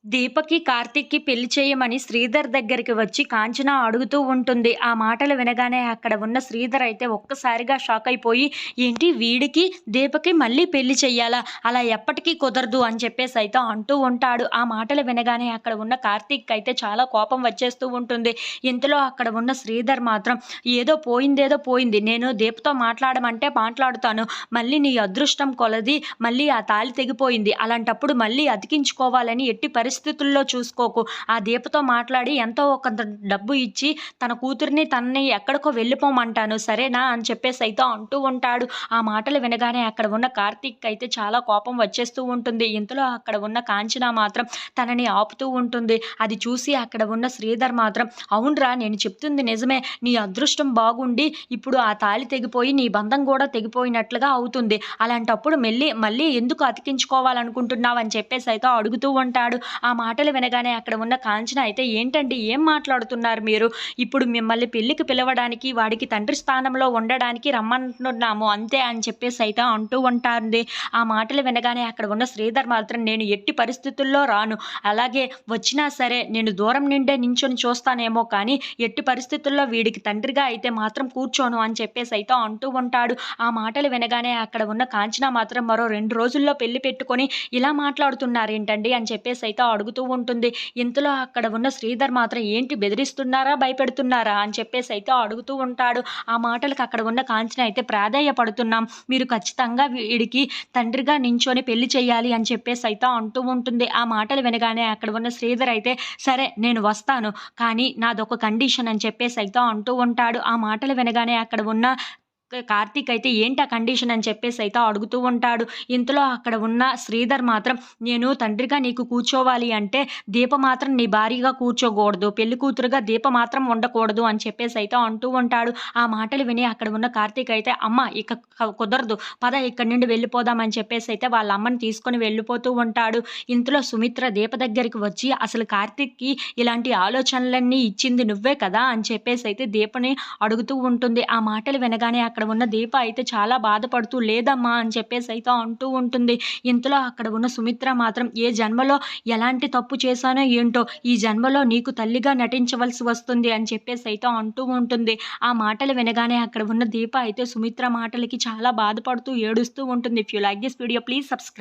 దీపకి, కార్తీక్‌కి పెళ్లి చేయమని శ్రీధర్ దగ్గరికి వచ్చి కాంచన అడుగుతూ ఉంటుంది. ఆ మాటలు వినగానే అక్కడ ఉన్న శ్రీధర్ అయితే ఒక్కసారిగా షాక్ అయిపోయి, ఏంటి వీడికి, దీపకి మళ్ళీ పెళ్లి చెయ్యాలా? అలా ఎప్పటికీ కుదరదు అని చెప్పేసి అయితే అంటూ ఉంటాడు. ఆ మాటలు వినగానే అక్కడ ఉన్న కార్తీక్ అయితే చాలా కోపం వచ్చేస్తూ ఉంటుంది. ఇంతలో అక్కడ ఉన్న శ్రీధర్ మాత్రం ఏదో పోయిందేదో పోయింది. నేను దీపతో మాట్లాడమంటే మాట్లాడుతాను. మళ్ళీ నీ అదృష్టం కొలది మళ్ళీ ఆ తాళి తెగిపోయింది. అలాంటప్పుడు మళ్ళీ అతికించుకోవాలని ఎట్టి పరిస్థితుల్లో చూసుకోకు. ఆ దీపతో మాట్లాడి ఎంతో కొంత డబ్బు ఇచ్చి తన కూతురిని తనని ఎక్కడికో వెళ్ళిపోమంటాను సరేనా అని చెప్పేసి అయితే అంటూ ఉంటాడు. ఆ మాటలు వినగానే అక్కడ ఉన్న కార్తీక్ అయితే చాలా కోపం వచ్చేస్తూ ఉంటుంది. ఇంతలో అక్కడ ఉన్న కాంచన మాత్రం తనని ఆపుతూ ఉంటుంది. అది చూసి అక్కడ ఉన్న శ్రీధర్ మాత్రం అవునురా నేను చెప్తుంది నిజమే. నీ అదృష్టం బాగుండి ఇప్పుడు ఆ తాళి తెగిపోయి నీ బంధం కూడా తెగిపోయినట్లుగా అవుతుంది. అలాంటప్పుడు మళ్ళీ ఎందుకు అతికించుకోవాలనుకుంటున్నావు అని చెప్పేసి అయితే అడుగుతూ ఉంటాడు. ఆ మాటలు వినగానే అక్కడ ఉన్న కాంచన అయితే ఏంటండి ఏం మాట్లాడుతున్నారు మీరు? ఇప్పుడు మిమ్మల్ని పెళ్ళికి పిలవడానికి, వాడికి తండ్రి స్థానంలో ఉండడానికి రమ్మంటున్నాము అంతే అని చెప్పేసి అయితే అంటూ ఉంటుంది. ఆ మాటలు వినగానే అక్కడ ఉన్న శ్రీధర్ మాత్రం నేను ఎట్టి పరిస్థితుల్లో రాను. అలాగే వచ్చినా సరే నేను దూరం నుండే నించొని చూస్తానేమో కానీ ఎట్టి పరిస్థితుల్లో వీడికి తండ్రిగా అయితే మాత్రం కూర్చోను అని చెప్పేసి అయితే అంటూ ఉంటాడు. ఆ మాటలు వినగానే అక్కడ ఉన్న కాంచన మాత్రం మరో 2 రోజుల్లో పెళ్లి పెట్టుకొని ఇలా మాట్లాడుతున్నారేంటండి అని చెప్పేసి అయితే అడుగుతూ ఉంటుంది. ఇంతలో అక్కడ ఉన్న శ్రీధర్ మాత్రం ఏంటి బెదిరిస్తున్నారా? భయపెడుతున్నారా? అని చెప్పేసి అయితే అడుగుతూ ఉంటాడు. ఆ మాటలకు అక్కడ ఉన్న కాంచన అయితే ప్రాధేయపడుతున్నాం. మీరు ఖచ్చితంగా వీడికి తండ్రిగా నించొని పెళ్లి చేయాలి అని చెప్పేసి అయితే అంటూ ఉంటుంది. ఆ మాటలు వినగానే అక్కడ ఉన్న శ్రీధర్ అయితే సరే నేను వస్తాను. కానీ నాదొక కండిషన్ అని చెప్పేసి అయితే అంటూ ఉంటాడు. ఆ మాటలు వినగానే అక్కడ ఉన్న కార్తీక్ అయితే ఏంటి ఆ కండిషన్ అని చెప్పేసి అయితే అడుగుతూ ఉంటాడు. ఇంతలో అక్కడ ఉన్న శ్రీధర్ మాత్రం నేను తండ్రిగా నీకు కూర్చోవాలి అంటే దీప మాత్రం నీ భార్యగా కూర్చోకూడదు. పెళ్లి కూతురుగా దీప మాత్రం ఉండకూడదు అని చెప్పేసి అయితే అంటూ ఉంటాడు. ఆ మాటలు విని అక్కడ ఉన్న కార్తీక్ అయితే అమ్మ ఇక కుదరదు. పద ఇక్కడి నుండి వెళ్ళిపోదాం అని చెప్పేసి అయితే వాళ్ళ అమ్మని తీసుకొని వెళ్ళిపోతూ ఉంటాడు. ఇంతలో సుమిత్ర దీప దగ్గరికి వచ్చి అసలు కార్తీక్‌కి ఇలాంటి ఆలోచనలన్నీ ఇచ్చింది నువ్వే కదా అని చెప్పేసి అయితే దీపని అడుగుతూ ఉంటుంది. ఆ మాటలు వినగానే అక్కడ ఉన్న దీప అయితే చాలా బాధపడుతూ లేదమ్మా అని చెప్పేసి అయితే అంటూ ఉంటుంది. ఇంతలో అక్కడ ఉన్న సుమిత్ర మాత్రం ఏ జన్మలో ఎలాంటి తప్పు చేశానో ఏంటో ఈ జన్మలో నీకు తల్లిగా నటించవలసి వస్తుంది అని చెప్పేసి అయితే అంటూ ఉంటుంది. ఆ మాటలు వినగానే అక్కడ ఉన్న దీప అయితే సుమిత్ర మాటలకి చాలా బాధపడుతూ ఏడుస్తూ ఉంటుంది. If you like this video please subscribe.